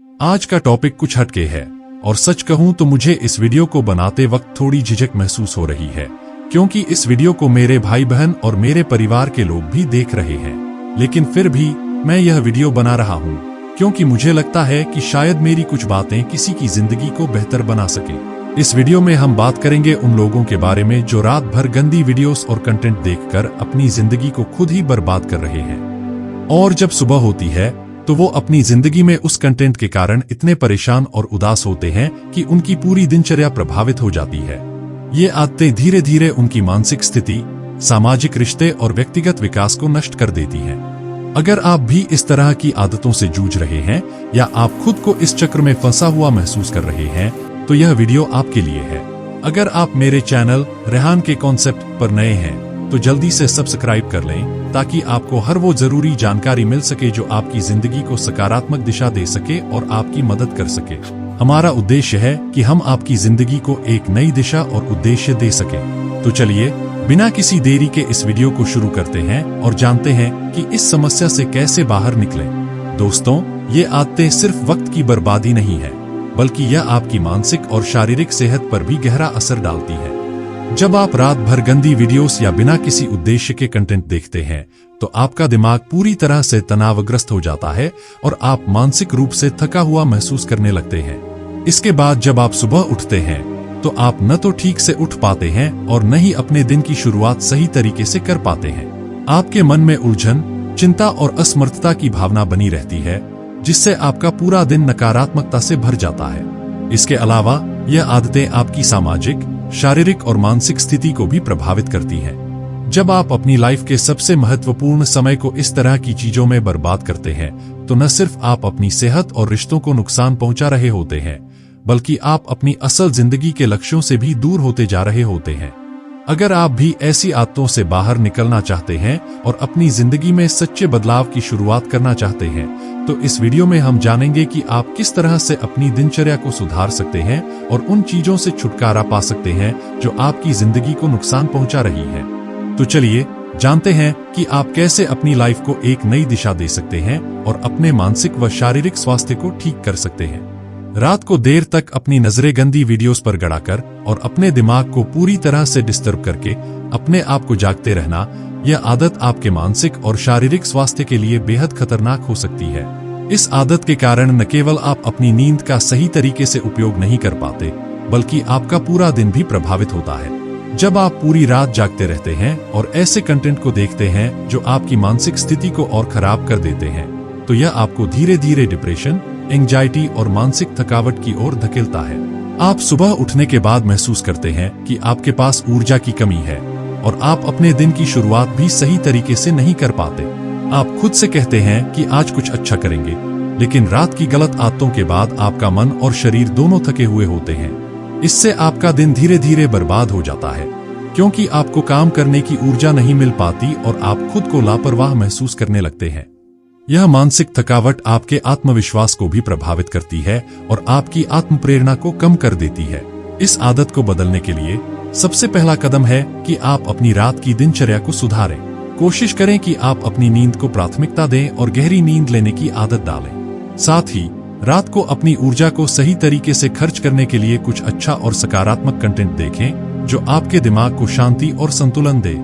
आज का टॉपिक कुछ हटके है और सच कहूं तो मुझे इस वीडियो को बनाते वक्त थोड़ी झिझक महसूस हो रही है, क्योंकि इस वीडियो को मेरे भाई बहन और मेरे परिवार के लोग भी देख रहे हैं। लेकिन फिर भी मैं यह वीडियो बना रहा हूं क्योंकि मुझे लगता है कि शायद मेरी कुछ बातें किसी की जिंदगी को बेहतर बना सके। इस वीडियो में हम बात करेंगे उन लोगों के बारे में जो रात भर गंदी वीडियोस और कंटेंट देखकर अपनी जिंदगी को खुद ही बर्बाद कर रहे हैं, और जब सुबह होती है तो वो अपनी जिंदगी में उस कंटेंट के कारण इतने परेशान और उदास होते हैं कि उनकी पूरी दिनचर्या प्रभावित हो जाती है। ये आदतें धीरे धीरे उनकी मानसिक स्थिति, सामाजिक रिश्ते और व्यक्तिगत विकास को नष्ट कर देती हैं। अगर आप भी इस तरह की आदतों से जूझ रहे हैं या आप खुद को इस चक्र में फंसा हुआ महसूस कर रहे हैं तो यह वीडियो आपके लिए है। अगर आप मेरे चैनल रेहान के कॉन्सेप्ट पर नए हैं तो जल्दी से सब्सक्राइब कर लें ताकि आपको हर वो जरूरी जानकारी मिल सके जो आपकी जिंदगी को सकारात्मक दिशा दे सके और आपकी मदद कर सके। हमारा उद्देश्य है कि हम आपकी जिंदगी को एक नई दिशा और उद्देश्य दे सके। तो चलिए बिना किसी देरी के इस वीडियो को शुरू करते हैं और जानते हैं कि इस समस्या से कैसे बाहर निकलें। दोस्तों, ये आदतें सिर्फ वक्त की बर्बादी नहीं है, बल्कि यह आपकी मानसिक और शारीरिक सेहत पर भी गहरा असर डालती है। जब आप रात भर गंदी वीडियोस या बिना किसी उद्देश्य के कंटेंट देखते हैं तो आपका दिमाग पूरी तरह से तनावग्रस्त हो जाता है और आप मानसिक रूप से थका हुआ महसूस करने लगते हैं। इसके बाद जब आप सुबह उठते हैं तो आप न तो ठीक से उठ पाते हैं और न ही अपने दिन की शुरुआत सही तरीके से कर पाते हैं। आपके मन में उलझन, चिंता और असमर्थता की भावना बनी रहती है, जिससे आपका पूरा दिन नकारात्मकता से भर जाता है। इसके अलावा यह आदतें आपकी सामाजिक, शारीरिक और मानसिक स्थिति को भी प्रभावित करती हैं। जब आप अपनी लाइफ के सबसे महत्वपूर्ण समय को इस तरह की चीजों में बर्बाद करते हैं तो न सिर्फ आप अपनी सेहत और रिश्तों को नुकसान पहुंचा रहे होते हैं, बल्कि आप अपनी असल जिंदगी के लक्ष्यों से भी दूर होते जा रहे होते हैं। अगर आप भी ऐसी आदतों से बाहर निकलना चाहते हैं और अपनी जिंदगी में सच्चे बदलाव की शुरुआत करना चाहते हैं तो इस वीडियो में हम जानेंगे कि आप किस तरह से अपनी दिनचर्या को सुधार सकते हैं और उन चीजों से छुटकारा पा सकते हैं जो आपकी जिंदगी को नुकसान पहुंचा रही है। तो चलिए जानते हैं कि आप कैसे अपनी लाइफ को एक नई दिशा दे सकते हैं और अपने मानसिक व शारीरिक स्वास्थ्य को ठीक कर सकते हैं। रात को देर तक अपनी नजरें गंदी वीडियोस पर गड़ाकर और अपने दिमाग को पूरी तरह से डिस्टर्ब करके अपने आप को जागते रहना, यह आदत आपके मानसिक और शारीरिक स्वास्थ्य के लिए बेहद खतरनाक हो सकती है। इस आदत के कारण न केवल आप अपनी नींद का सही तरीके से उपयोग नहीं कर पाते, बल्कि आपका पूरा दिन भी प्रभावित होता है। जब आप पूरी रात जागते रहते हैं और ऐसे कंटेंट को देखते हैं जो आपकी मानसिक स्थिति को और खराब कर देते हैं, तो यह आपको धीरे धीरे डिप्रेशन, एंजाइटी और मानसिक थकावट की ओर धकेलता है। आप सुबह उठने के बाद महसूस करते हैं कि आपके पास ऊर्जा की कमी है और आप अपने दिन की शुरुआत भी सही तरीके से नहीं कर पाते। आप खुद से कहते हैं कि आज कुछ अच्छा करेंगे, लेकिन रात की गलत आदतों के बाद आपका मन और शरीर दोनों थके हुए होते हैं। इससे आपका दिन धीरे धीरे बर्बाद हो जाता है, क्योंकि आपको काम करने की ऊर्जा नहीं मिल पाती और आप खुद को लापरवाह महसूस करने लगते हैं। यह मानसिक थकावट आपके आत्मविश्वास को भी प्रभावित करती है और आपकी आत्म प्रेरणा को कम कर देती है। इस आदत को बदलने के लिए सबसे पहला कदम है कि आप अपनी रात की दिनचर्या को सुधारें। कोशिश करें कि आप अपनी नींद को प्राथमिकता दें और गहरी नींद लेने की आदत डालें। साथ ही रात को अपनी ऊर्जा को सही तरीके से खर्च करने के लिए कुछ अच्छा और सकारात्मक कंटेंट देखें जो आपके दिमाग को शांति और संतुलन दे।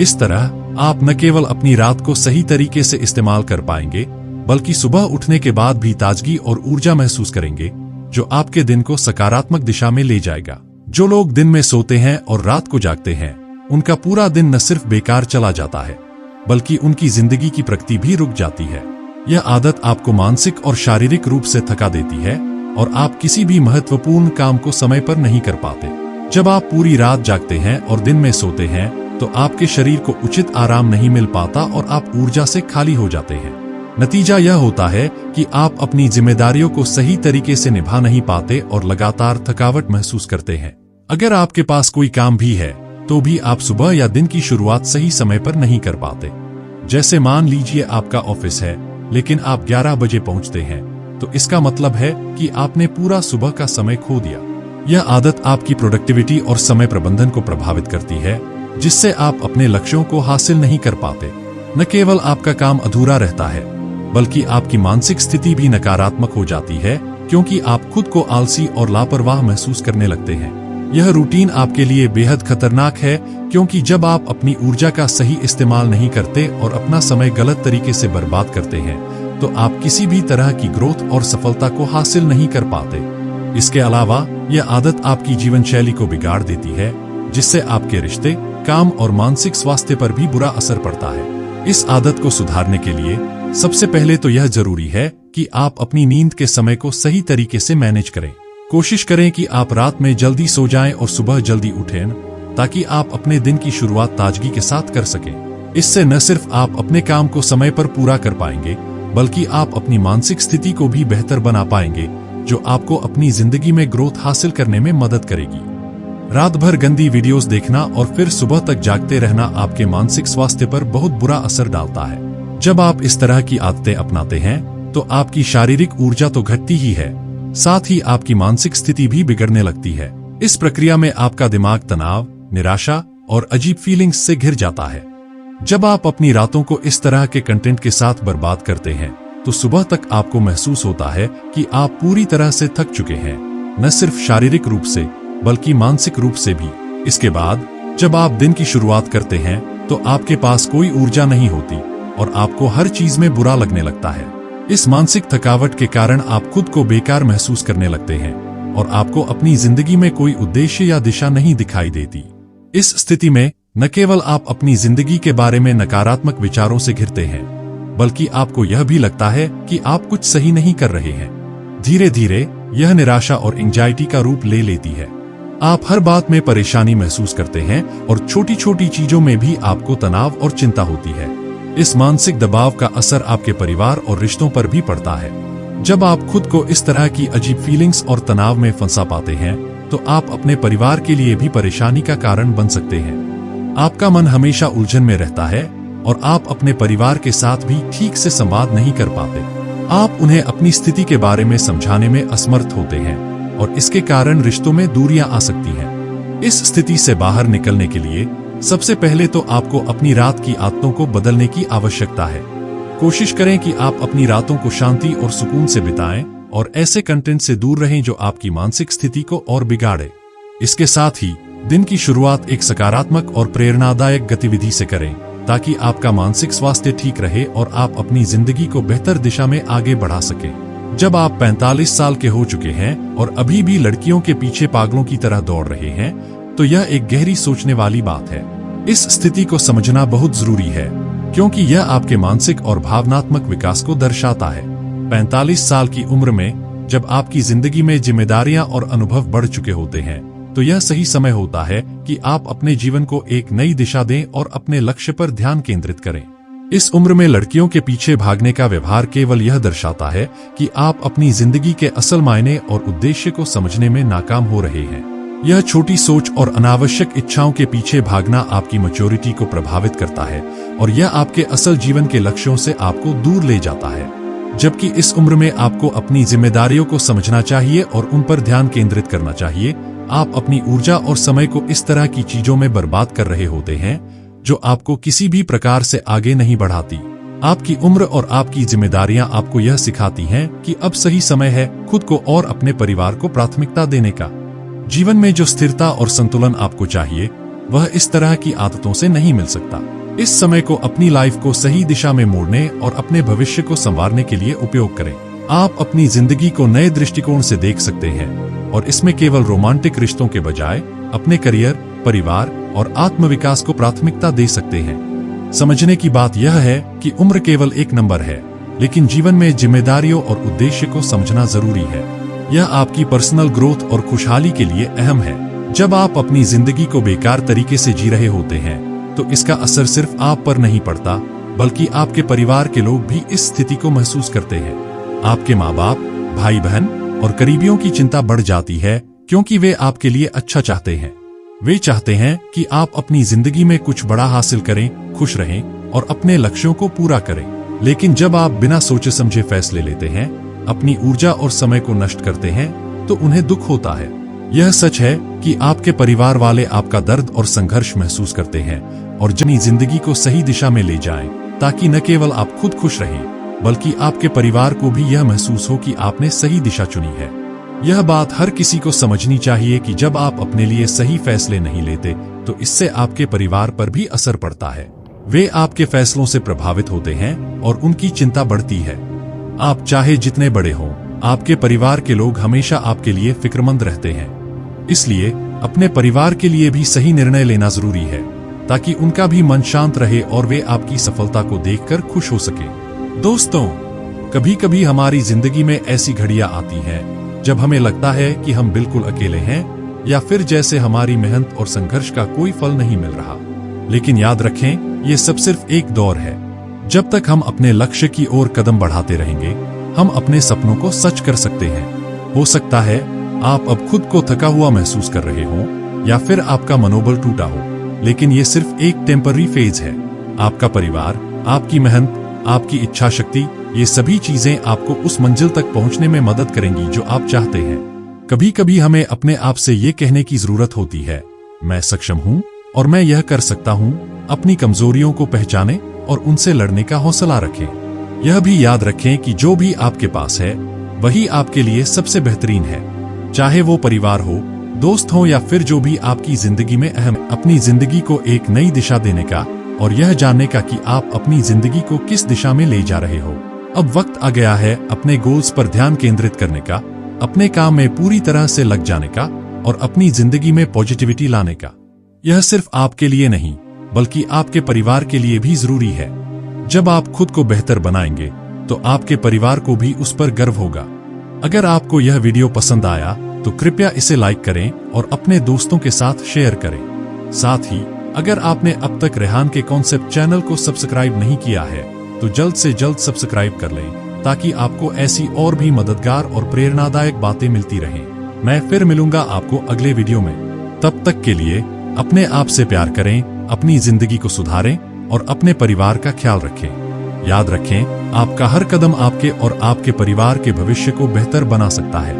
इस तरह आप न केवल अपनी रात को सही तरीके से इस्तेमाल कर पाएंगे, बल्कि सुबह उठने के बाद भी ताजगी और ऊर्जा महसूस करेंगे, जो आपके दिन को सकारात्मक दिशा में ले जाएगा। जो लोग दिन में सोते हैं और रात को जागते हैं, उनका पूरा दिन न सिर्फ बेकार चला जाता है, बल्कि उनकी जिंदगी की प्रगति भी रुक जाती है। यह आदत आपको मानसिक और शारीरिक रूप से थका देती है और आप किसी भी महत्वपूर्ण काम को समय पर नहीं कर पाते। जब आप पूरी रात जागते हैं और दिन में सोते हैं तो आपके शरीर को उचित आराम नहीं मिल पाता और आप ऊर्जा से खाली हो जाते हैं। नतीजा यह होता है कि आप अपनी जिम्मेदारियों को सही तरीके से निभा नहीं पाते और लगातार थकावट महसूस करते हैं। अगर आपके पास कोई काम भी है तो भी आप सुबह या दिन की शुरुआत सही समय पर नहीं कर पाते। जैसे मान लीजिए आपका ऑफिस है लेकिन आप 11 बजे पहुंचते हैं, तो इसका मतलब है कि आपने पूरा सुबह का समय खो दिया। यह आदत आपकी प्रोडक्टिविटी और समय प्रबंधन को प्रभावित करती है, जिससे आप अपने लक्ष्यों को हासिल नहीं कर पाते। न केवल आपका काम अधूरा रहता है, बल्कि आपकी मानसिक स्थिति भी नकारात्मक हो जाती है, क्योंकि आप खुद को आलसी और लापरवाह महसूस करने लगते हैं। यह रूटीन आपके लिए बेहद खतरनाक है, क्योंकि जब आप अपनी ऊर्जा का सही इस्तेमाल नहीं करते और अपना समय गलत तरीके से बर्बाद करते हैं, तो आप किसी भी तरह की ग्रोथ और सफलता को हासिल नहीं कर पाते। इसके अलावा यह आदत आपकी जीवन शैली को बिगाड़ देती है, जिससे आपके रिश्ते, काम और मानसिक स्वास्थ्य पर भी बुरा असर पड़ता है। इस आदत को सुधारने के लिए सबसे पहले तो यह जरूरी है कि आप अपनी नींद के समय को सही तरीके से मैनेज करें। कोशिश करें कि आप रात में जल्दी सो जाएं और सुबह जल्दी उठें, ताकि आप अपने दिन की शुरुआत ताजगी के साथ कर सकें। इससे न सिर्फ आप अपने काम को समय पर पूरा कर पाएंगे, बल्कि आप अपनी मानसिक स्थिति को भी बेहतर बना पाएंगे, जो आपको अपनी जिंदगी में ग्रोथ हासिल करने में मदद करेगी। रात भर गंदी वीडियोस देखना और फिर सुबह तक जागते रहना आपके मानसिक स्वास्थ्य पर बहुत बुरा असर डालता है। जब आप इस तरह की आदतें अपनाते हैं, तो आपकी शारीरिक ऊर्जा तो घटती ही है, साथ ही आपकी मानसिक स्थिति भी बिगड़ने लगती है। इस प्रक्रिया में आपका दिमाग तनाव, निराशा और अजीब फीलिंग्स से घिर जाता है। जब आप अपनी रातों को इस तरह के कंटेंट के साथ बर्बाद करते हैं, तो सुबह तक आपको महसूस होता है कि आप पूरी तरह से थक चुके हैं, न सिर्फ शारीरिक रूप से बल्कि मानसिक रूप से भी। इसके बाद जब आप दिन की शुरुआत करते हैं, तो आपके पास कोई ऊर्जा नहीं होती और आपको हर चीज में बुरा लगने लगता है। इस मानसिक थकावट के कारण आप खुद को बेकार महसूस करने लगते हैं और आपको अपनी जिंदगी में कोई उद्देश्य या दिशा नहीं दिखाई देती। इस स्थिति में न केवल आप अपनी जिंदगी के बारे में नकारात्मक विचारों से घिरते हैं, बल्कि आपको यह भी लगता है कि आप कुछ सही नहीं कर रहे हैं। धीरे धीरे यह निराशा और एंजाइटी का रूप ले लेती है। आप हर बात में परेशानी महसूस करते हैं और छोटी छोटी चीजों में भी आपको तनाव और चिंता होती है। इस मानसिक दबाव का असर आपके परिवार और रिश्तों पर भी पड़ता है। जब आप खुद को इस तरह की अजीब फीलिंग्स और तनाव में फंसा पाते हैं, तो आप अपने परिवार के लिए भी परेशानी का कारण बन सकते हैं। आपका मन हमेशा उलझन में रहता है और आप अपने परिवार के साथ भी ठीक से संवाद नहीं कर पाते। आप उन्हें अपनी स्थिति के बारे में समझाने में असमर्थ होते हैं और इसके कारण रिश्तों में दूरियां आ सकती हैं। इस स्थिति से बाहर निकलने के लिए सबसे पहले तो आपको अपनी रात की आदतों को बदलने की आवश्यकता है। कोशिश करें कि आप अपनी रातों को शांति और सुकून से बिताएं और ऐसे कंटेंट से दूर रहें जो आपकी मानसिक स्थिति को और बिगाड़े। इसके साथ ही दिन की शुरुआत एक सकारात्मक और प्रेरणादायक गतिविधि से करें, ताकि आपका मानसिक स्वास्थ्य ठीक रहे और आप अपनी जिंदगी को बेहतर दिशा में आगे बढ़ा सकें। जब आप 45 साल के हो चुके हैं और अभी भी लड़कियों के पीछे पागलों की तरह दौड़ रहे हैं, तो यह एक गहरी सोचने वाली बात है। इस स्थिति को समझना बहुत जरूरी है, क्योंकि यह आपके मानसिक और भावनात्मक विकास को दर्शाता है। 45 साल की उम्र में जब आपकी जिंदगी में जिम्मेदारियां और अनुभव बढ़ चुके होते हैं, तो यह सही समय होता है कि आप अपने जीवन को एक नई दिशा दें और अपने लक्ष्य पर ध्यान केंद्रित करें। इस उम्र में लड़कियों के पीछे भागने का व्यवहार केवल यह दर्शाता है कि आप अपनी जिंदगी के असल मायने और उद्देश्य को समझने में नाकाम हो रहे हैं। यह छोटी सोच और अनावश्यक इच्छाओं के पीछे भागना आपकी मैच्योरिटी को प्रभावित करता है और यह आपके असल जीवन के लक्ष्यों से आपको दूर ले जाता है। जबकि इस उम्र में आपको अपनी जिम्मेदारियों को समझना चाहिए और उन पर ध्यान केंद्रित करना चाहिए। आप अपनी ऊर्जा और समय को इस तरह की चीजों में बर्बाद कर रहे होते हैं जो आपको किसी भी प्रकार से आगे नहीं बढ़ाती। आपकी उम्र और आपकी जिम्मेदारियां आपको यह सिखाती हैं कि अब सही समय है खुद को और अपने परिवार को प्राथमिकता देने का। जीवन में जो स्थिरता और संतुलन आपको चाहिए, वह इस तरह की आदतों से नहीं मिल सकता। इस समय को अपनी लाइफ को सही दिशा में मोड़ने और अपने भविष्य को संवारने के लिए उपयोग करें। आप अपनी जिंदगी को नए दृष्टिकोण से देख सकते हैं और इसमें केवल रोमांटिक रिश्तों के बजाय अपने करियर, परिवार और आत्मविकास को प्राथमिकता दे सकते हैं। समझने की बात यह है कि उम्र केवल एक नंबर है, लेकिन जीवन में जिम्मेदारियों और उद्देश्य को समझना जरूरी है। यह आपकी पर्सनल ग्रोथ और खुशहाली के लिए अहम है। जब आप अपनी जिंदगी को बेकार तरीके से जी रहे होते हैं, तो इसका असर सिर्फ आप पर नहीं पड़ता, बल्कि आपके परिवार के लोग भी इस स्थिति को महसूस करते हैं। आपके माँ बाप, भाई बहन और करीबियों की चिंता बढ़ जाती है, क्योंकि वे आपके लिए अच्छा चाहते हैं। वे चाहते हैं कि आप अपनी जिंदगी में कुछ बड़ा हासिल करें, खुश रहें और अपने लक्ष्यों को पूरा करें। लेकिन जब आप बिना सोचे समझे फैसले लेते हैं, अपनी ऊर्जा और समय को नष्ट करते हैं, तो उन्हें दुख होता है। यह सच है कि आपके परिवार वाले आपका दर्द और संघर्ष महसूस करते हैं और अपनी जिंदगी को सही दिशा में ले जाएं, ताकि न केवल आप खुद खुश रहें, बल्कि आपके परिवार को भी यह महसूस हो कि आपने सही दिशा चुनी है। यह बात हर किसी को समझनी चाहिए कि जब आप अपने लिए सही फैसले नहीं लेते तो इससे आपके परिवार पर भी असर पड़ता है। वे आपके फैसलों से प्रभावित होते हैं और उनकी चिंता बढ़ती है। आप चाहे जितने बड़े हों, आपके परिवार के लोग हमेशा आपके लिए फिक्रमंद रहते हैं। इसलिए अपने परिवार के लिए भी सही निर्णय लेना जरूरी है, ताकि उनका भी मन शांत रहे और वे आपकी सफलता को देखकर खुश हो सके। दोस्तों, कभी कभी हमारी जिंदगी में ऐसी घड़ियां आती हैं जब हमें लगता है कि हम बिल्कुल अकेले हैं, या फिर जैसे हमारी मेहनत और संघर्ष का कोई फल नहीं मिल रहा। लेकिन याद रखें, ये सब सिर्फ एक दौर है। जब तक हम अपने लक्ष्य की ओर कदम बढ़ाते रहेंगे, हम अपने सपनों को सच कर सकते हैं। हो सकता है आप अब खुद को थका हुआ महसूस कर रहे हो, या फिर आपका मनोबल टूटा हो, लेकिन ये सिर्फ एक टेम्पररी फेज है। आपका परिवार, आपकी मेहनत, आपकी इच्छा शक्ति, ये सभी चीजें आपको उस मंजिल तक पहुंचने में मदद करेंगी जो आप चाहते हैं। कभी कभी हमें अपने आप से ये कहने की जरूरत होती है, मैं सक्षम हूं और मैं यह कर सकता हूं। अपनी कमजोरियों को पहचानें और उनसे लड़ने का हौसला रखें। यह भी याद रखें कि जो भी आपके पास है वही आपके लिए सबसे बेहतरीन है, चाहे वो परिवार हो, दोस्त हो, या फिर जो भी आपकी जिंदगी में अहम। अपनी जिंदगी को एक नई दिशा देने का और यह जानने का कि आप अपनी जिंदगी को किस दिशा में ले जा रहे हो। अब वक्त आ गया है अपने गोल्स पर ध्यान केंद्रित करने का, अपने काम में पूरी तरह से लग जाने का और अपनी जिंदगी में पॉजिटिविटी लाने का। यह सिर्फ आपके लिए नहीं, बल्कि आपके परिवार के लिए भी जरूरी है। जब आप खुद को बेहतर बनाएंगे तो आपके परिवार को भी उस पर गर्व होगा। अगर आपको यह वीडियो पसंद आया तो कृपया इसे लाइक करें और अपने दोस्तों के साथ शेयर करें। साथ ही अगर आपने अब तक रेहान के कॉन्सेप्ट चैनल को सब्सक्राइब नहीं किया है तो जल्द से जल्द सब्सक्राइब कर लें, ताकि आपको ऐसी और भी मददगार और प्रेरणादायक बातें मिलती रहें। मैं फिर मिलूंगा आपको अगले वीडियो में। तब तक के लिए अपने आप से प्यार करें, अपनी जिंदगी को सुधारें और अपने परिवार का ख्याल रखें। याद रखें, आपका हर कदम आपके और आपके परिवार के भविष्य को बेहतर बना सकता है।